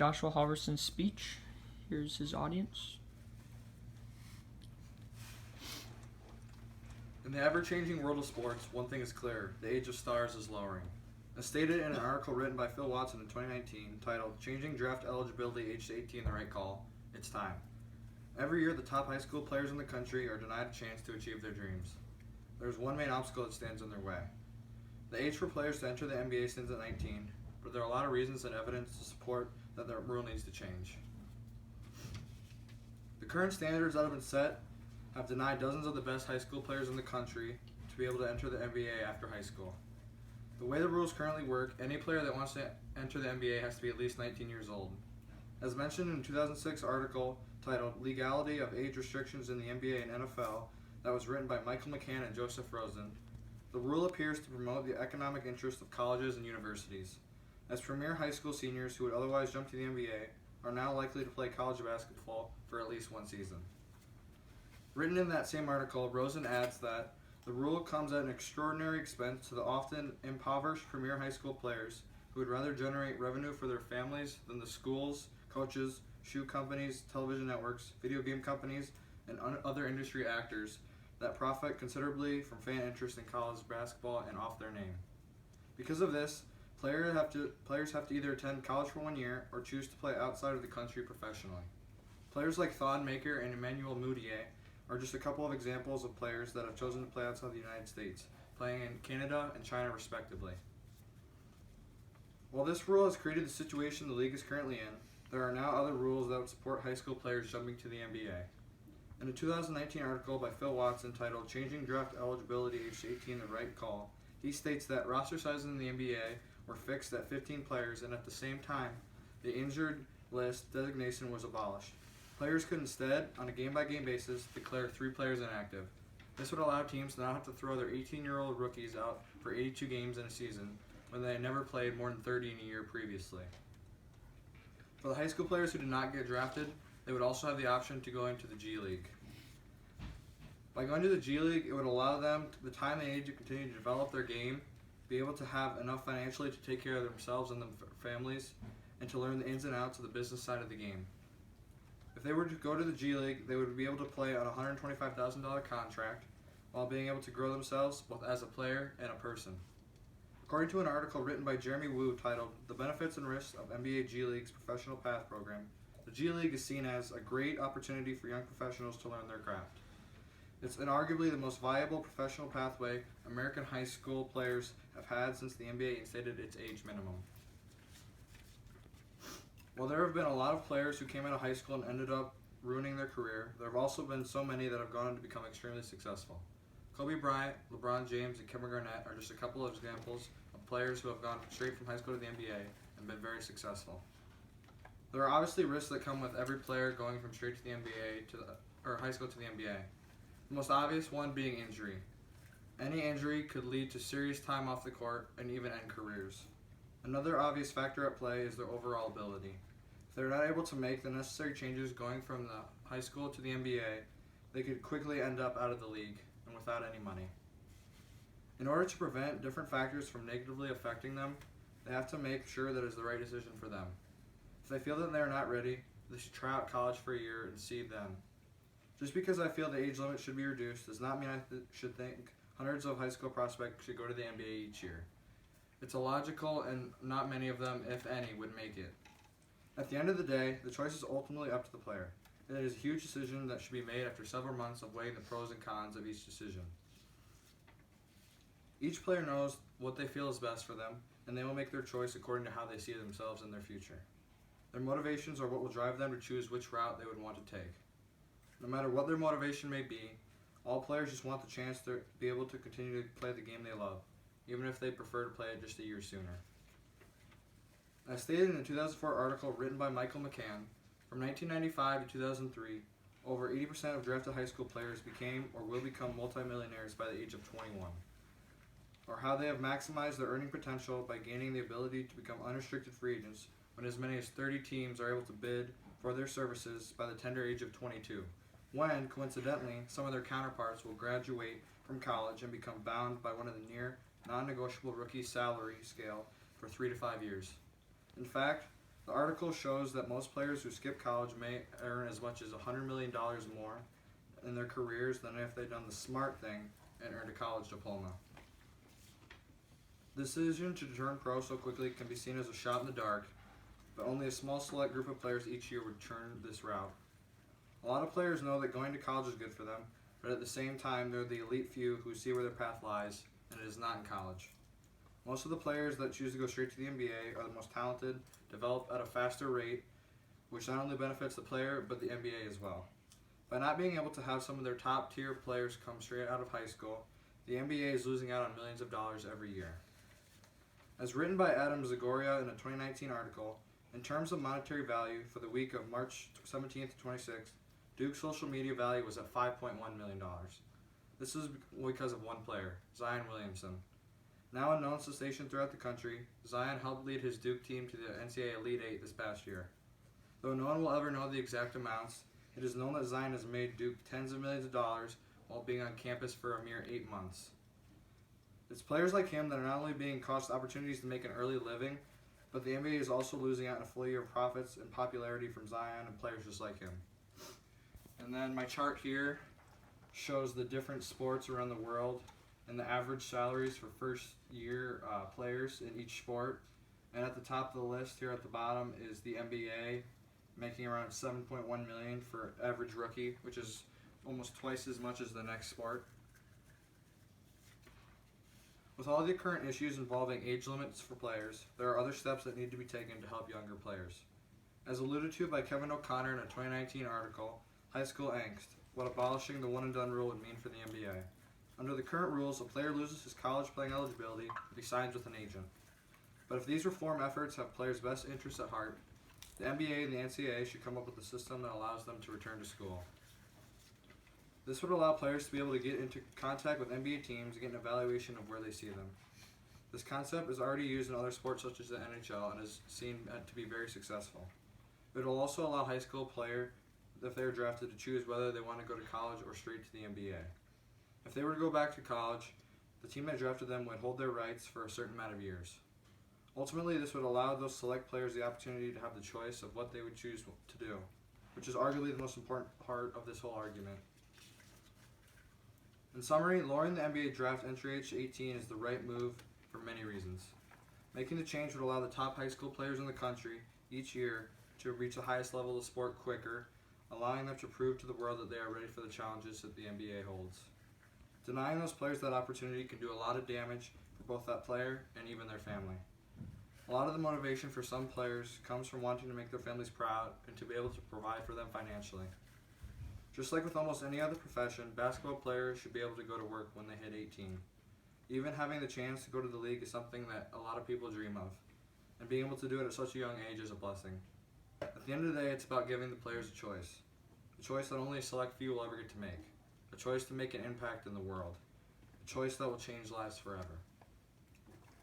Joshua Halverson's speech. Here's his audience. In the ever-changing world of sports, one thing is clear: the age of stars is lowering. As stated in an article written by Phil Watson in 2019, titled "Changing Draft Eligibility Age to 18 the Right Call," it's time. Every year, the top high school players in the country are denied a chance to achieve their dreams. There's one main obstacle that stands in their way. The age for players to enter the NBA stands at 19, but there are a lot of reasons and evidence to support that the rule needs to change. The current standards that have been set have denied dozens of the best high school players in the country to be able to enter the NBA after high school. The way the rules currently work, any player that wants to enter the NBA has to be at least 19 years old. As mentioned in a 2006 article titled "Legality of Age Restrictions in the NBA and NFL" that was written by Michael McCann and Joseph Rosen, the rule appears to promote the economic interests of colleges and universities, as premier high school seniors who would otherwise jump to the NBA are now likely to play college basketball for at least one season. Written in that same article, Rosen adds that the rule comes at an extraordinary expense to the often impoverished premier high school players who would rather generate revenue for their families than the schools, coaches, shoe companies, television networks, video game companies, and other industry actors that profit considerably from fan interest in college basketball and off their name. Because of this, players have to either attend college for 1 year or choose to play outside of the country professionally. Players like Thon Maker and Emmanuel Mudiay are just a couple of examples of players that have chosen to play outside the United States, playing in Canada and China respectively. While this rule has created the situation the league is currently in, there are now other rules that would support high school players jumping to the NBA. In a 2019 article by Phil Watson titled "Changing Draft Eligibility Age to 18 the Right Call," he states that roster sizes in the NBA were fixed at 15 players, and at the same time, the injured list designation was abolished. Players could instead, on a game-by-game basis, declare 3 players inactive. This would allow teams to not have to throw their 18-year-old rookies out for 82 games in a season when they had never played more than 30 in a year previously. For the high school players who did not get drafted, they would also have the option to go into the G League. By going to the G League, it would allow them the time they need to continue to develop their game, be able to have enough financially to take care of themselves and their families, and to learn the ins and outs of the business side of the game. If they were to go to the G League, they would be able to play on a $125,000 contract while being able to grow themselves both as a player and a person. According to an article written by Jeremy Wu titled "The Benefits and Risks of NBA G League's Professional Path Program," the G League is seen as a great opportunity for young professionals to learn their craft. It's inarguably the most viable professional pathway American high school players have had since the NBA instated its age minimum. While there have been a lot of players who came out of high school and ended up ruining their career, there have also been so many that have gone on to become extremely successful. Kobe Bryant, LeBron James, and Kevin Garnett are just a couple of examples of players who have gone straight from high school to the NBA and been very successful. There are obviously risks that come with every player going from straight to the NBA or high school to the NBA. The most obvious one being injury. Any injury could lead to serious time off the court and even end careers. Another obvious factor at play is their overall ability. If they're not able to make the necessary changes going from the high school to the NBA, they could quickly end up out of the league and without any money. In order to prevent different factors from negatively affecting them, they have to make sure that it is the right decision for them. If they feel that they are not ready, they should try out college for a year and see then. Just because I feel the age limit should be reduced does not mean I should think hundreds of high school prospects should go to the NBA each year. It's illogical, and not many of them, if any, would make it. At the end of the day, the choice is ultimately up to the player. It is a huge decision that should be made after several months of weighing the pros and cons of each decision. Each player knows what they feel is best for them, and they will make their choice according to how they see themselves in their future. Their motivations are what will drive them to choose which route they would want to take. No matter what their motivation may be, all players just want the chance to be able to continue to play the game they love, even if they prefer to play it just a year sooner. As stated in a 2004 article written by Michael McCann, from 1995 to 2003, over 80% of drafted high school players became or will become multimillionaires by the age of 21, or how they have maximized their earning potential by gaining the ability to become unrestricted free agents when as many as 30 teams are able to bid for their services by the tender age of 22, when, coincidentally, some of their counterparts will graduate from college and become bound by one of the near non-negotiable rookie salary scale for 3 to 5 years. In fact, The article shows that most players who skip college may earn as much as $100 million more in their careers than if they'd done the smart thing and earned a college diploma. The decision to turn pro so quickly can be seen as a shot in the dark, but only a small select group of players each year would turn this route. A lot of players know that going to college is good for them, but at the same time, they're the elite few who see where their path lies, and it is not in college. Most of the players that choose to go straight to the NBA are the most talented, develop at a faster rate, which not only benefits the player, but the NBA as well. By not being able to have some of their top tier players come straight out of high school, the NBA is losing out on millions of dollars every year. As written by Adam Zagoria in a 2019 article, in terms of monetary value for the week of March 17th to 26th, Duke's social media value was at $5.1 million. This is because of one player, Zion Williamson. Now a known sensation throughout the country, Zion helped lead his Duke team to the NCAA Elite Eight this past year. Though no one will ever know the exact amounts, it is known that Zion has made Duke tens of millions of dollars while being on campus for a mere 8 months. It's players like him that are not only being cost opportunities to make an early living, but the NBA is also losing out on a full year of profits and popularity from Zion and players just like him. And then my chart here shows the different sports around the world and the average salaries for first year players in each sport. And at the top of the list here at the bottom is the NBA, making around $7.1 million for average rookie, which is almost twice as much as the next sport. With all the current issues involving age limits for players, there are other steps that need to be taken to help younger players. As alluded to by Kevin O'Connor in a 2019 article, High School Angst, what abolishing the one-and-done rule would mean for the NBA. Under the current rules, a player loses his college playing eligibility if he signs with an agent. But if these reform efforts have players' best interests at heart, the NBA and the NCAA should come up with a system that allows them to return to school. This would allow players to be able to get into contact with NBA teams and get an evaluation of where they see them. This concept is already used in other sports such as the NHL and is seen to be very successful. It will also allow high school players, if they are drafted, to choose whether they want to go to college or straight to the NBA. If they were to go back to college, the team that drafted them would hold their rights for a certain amount of years. Ultimately, this would allow those select players the opportunity to have the choice of what they would choose to do, which is arguably the most important part of this whole argument. In summary, lowering the NBA draft entry age to 18 is the right move for many reasons. Making the change would allow the top high school players in the country each year to reach the highest level of the sport quicker, allowing them to prove to the world that they are ready for the challenges that the NBA holds. Denying those players that opportunity can do a lot of damage for both that player and even their family. A lot of the motivation for some players comes from wanting to make their families proud and to be able to provide for them financially. Just like with almost any other profession, basketball players should be able to go to work when they hit 18. Even having the chance to go to the league is something that a lot of people dream of, and being able to do it at such a young age is a blessing. At the end of the day, it's about giving the players a choice that only a select few will ever get to make, a choice to make an impact in the world, a choice that will change lives forever.